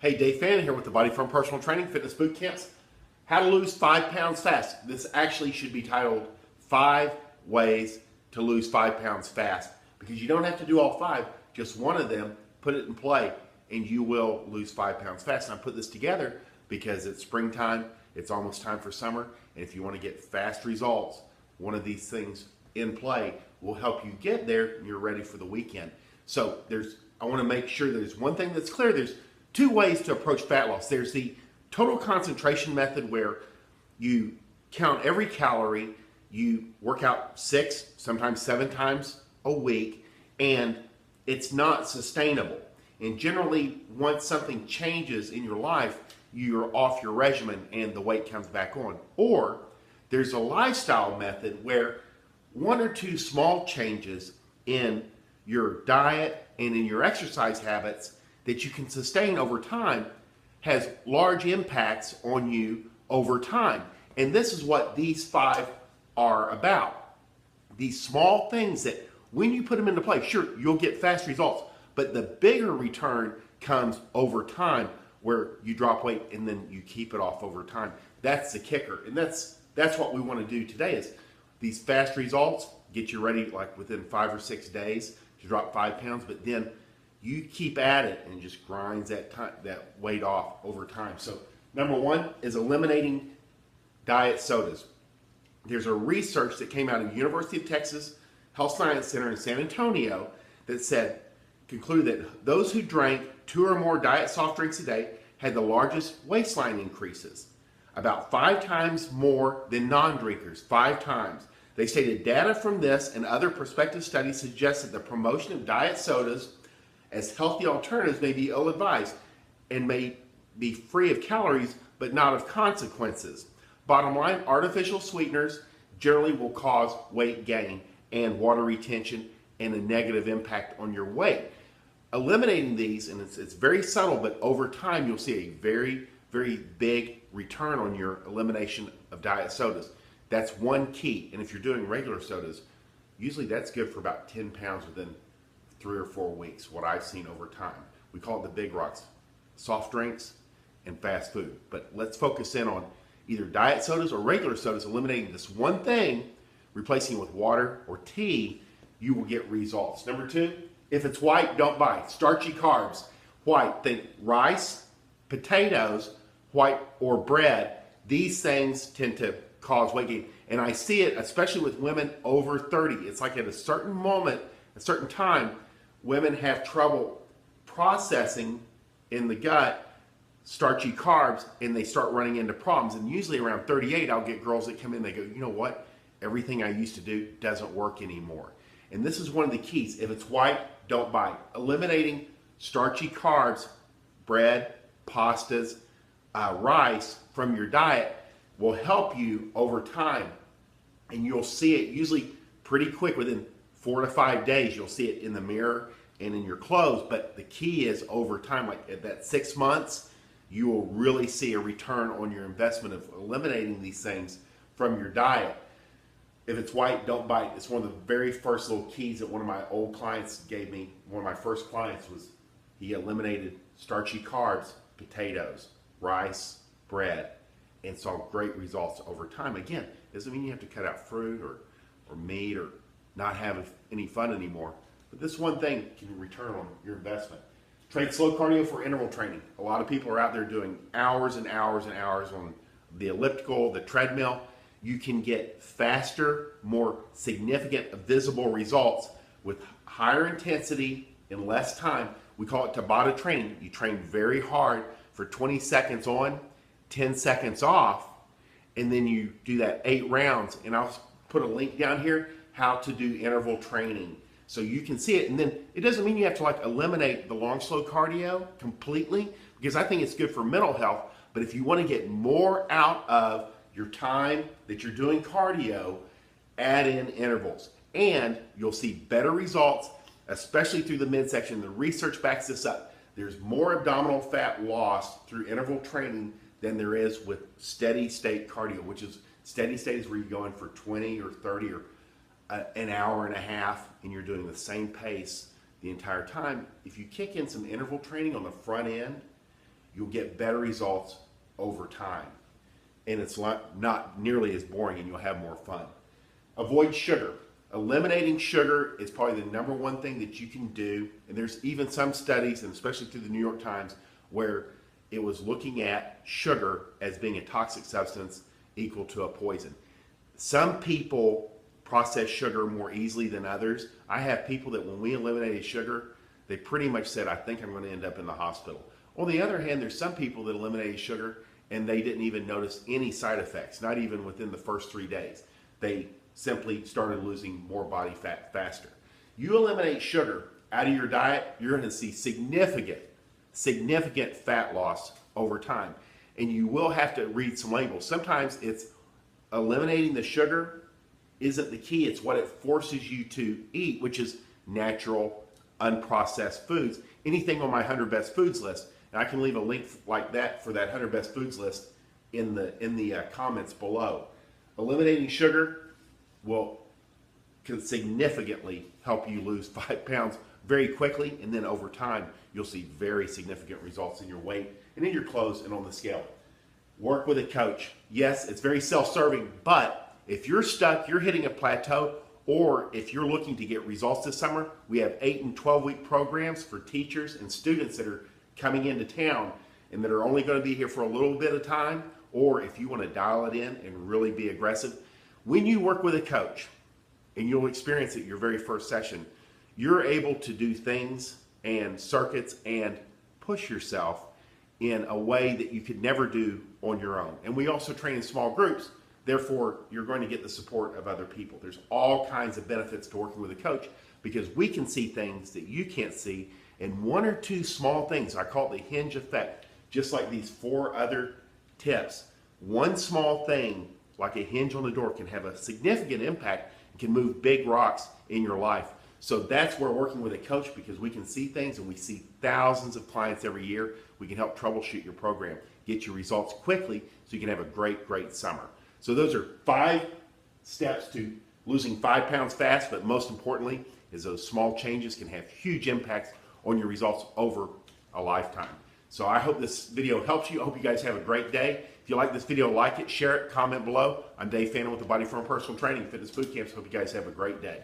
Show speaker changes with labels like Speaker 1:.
Speaker 1: Hey, Dave Fannin here with the Body Firm Personal Training Fitness Boot Camps. How to lose 5 pounds fast. This actually should be titled 5 Ways to Lose 5 Pounds Fast, because you don't have to do all 5, just one of them, put it in play, and you will lose 5 pounds fast. And I put this together because it's springtime, it's almost time for summer, and if you want to get fast results, one of these things in play will help you get there and you're ready for the weekend. So I want to make sure there's one thing that's clear. There's 2 ways to approach fat loss. There's the total concentration method, where you count every calorie, you work out 6, sometimes 7 times a week, and it's not sustainable. And generally, once something changes in your life, you're off your regimen and the weight comes back on. Or there's a lifestyle method where 1 or 2 small changes in your diet and in your exercise habits that you can sustain over time has large impacts on you over time. And this is what these 5 are about. These small things that when you put them into play, sure, you'll get fast results, but the bigger return comes over time, where you drop weight and then you keep it off over time. That's the kicker. And that's what we want to do today, is these fast results get you ready like within 5 or 6 days to drop 5 pounds, but then you keep at it and just grinds that weight off over time. So number 1 is eliminating diet sodas. There's a research that came out of the University of Texas Health Science Center in San Antonio that concluded that those who drank 2 or more diet soft drinks a day had the largest waistline increases, about 5 times more than non-drinkers, 5 times. They stated data from this and other prospective studies suggest that the promotion of diet sodas as healthy alternatives may be ill-advised and may be free of calories but not of consequences. Bottom line, artificial sweeteners generally will cause weight gain and water retention and a negative impact on your weight. Eliminating these, and it's very subtle, but over time you'll see a very, very big return on your elimination of diet sodas. That's one key. And if you're doing regular sodas, usually that's good for about 10 pounds within 3 or 4 weeks, what I've seen over time. We call it the big rocks: soft drinks and fast food. But let's focus in on either diet sodas or regular sodas. Eliminating this one thing, replacing it with water or tea, you will get results. Number 2, if it's white, don't buy. Starchy carbs. White, think rice, potatoes, white, or bread. These things tend to cause weight gain. And I see it especially with women over 30. It's like at a certain moment, a certain time, women have trouble processing in the gut starchy carbs, and they start running into problems. And usually around 38, I'll get girls that come in, they go, you know what? Everything I used to do doesn't work anymore. And this is one of the keys. If it's white, don't buy. Eliminating starchy carbs, bread, pastas, rice from your diet will help you over time. And you'll see it usually pretty quick. Within 4 to 5 days, you'll see it in the mirror and in your clothes. But the key is over time, like at that 6 months, you will really see a return on your investment of eliminating these things from your diet. If it's white, don't buy it. It's one of the very first little keys that one of my old clients gave me. One of my first clients was, he eliminated starchy carbs, potatoes, rice, bread, and saw great results over time. Again, doesn't mean you have to cut out fruit or meat or not have any fun anymore. But this one thing can return on your investment. Train slow cardio for interval training. A lot of people are out there doing hours and hours and hours on the elliptical, the treadmill. You can get faster, more significant, visible results with higher intensity in less time. We call it Tabata training. You train very hard for 20 seconds on, 10 seconds off, and then you do that 8 rounds. And I'll put a link down here, how to do interval training, so you can see it. And then it doesn't mean you have to like eliminate the long, slow cardio completely, because I think it's good for mental health. But if you want to get more out of your time that you're doing cardio, add in intervals. And you'll see better results, especially through the midsection. The research backs this up. There's more abdominal fat loss through interval training than there is with steady state cardio, which is steady state is where you're going for 20 or 30 or an hour and a half, and you're doing the same pace the entire time. If you kick in some interval training on the front end, you'll get better results over time. And it's not nearly as boring, and you'll have more fun. Avoid sugar. Eliminating sugar is probably the number one thing that you can do. And there's even some studies, and especially through the New York Times, where it was looking at sugar as being a toxic substance equal to a poison. Some people process sugar more easily than others. I have people that when we eliminated sugar, they pretty much said, I think I'm going to end up in the hospital. On the other hand, there's some people that eliminated sugar and they didn't even notice any side effects, not even within the first 3 days. They simply started losing more body fat faster. You eliminate sugar out of your diet, you're going to see significant fat loss over time. And you will have to read some labels. Sometimes it's eliminating the sugar isn't the key, it's what it forces you to eat, which is natural, unprocessed foods. Anything on my 100 best foods list, and I can leave a link like that for that 100 best foods list in the comments below. Eliminating sugar can significantly help you lose 5 pounds very quickly, and then over time you'll see very significant results in your weight and in your clothes and on the scale. Work with a coach. Yes, it's very self-serving, but if you're stuck, you're hitting a plateau, or if you're looking to get results this summer, we have 8 and 12-week programs for teachers and students that are coming into town and that are only going to be here for a little bit of time, or if you want to dial it in and really be aggressive. When you work with a coach, and you'll experience it your very first session, you're able to do things and circuits and push yourself in a way that you could never do on your own. And we also train in small groups, therefore you're going to get the support of other people. There's all kinds of benefits to working with a coach because we can see things that you can't see, and 1 or 2 small things, I call it the hinge effect, just like these 4 other tips. One small thing, like a hinge on the door, can have a significant impact and can move big rocks in your life. So that's where working with a coach, because we can see things and we see thousands of clients every year. We can help troubleshoot your program, get your results quickly so you can have a great summer. So those are 5 steps to losing 5 pounds fast, but most importantly is those small changes can have huge impacts on your results over a lifetime. So I hope this video helps you. I hope you guys have a great day. If you like this video, like it, share it, comment below. I'm Dave Fannin with the Body Firm Personal Training Fitness Boot Camps. Hope you guys have a great day.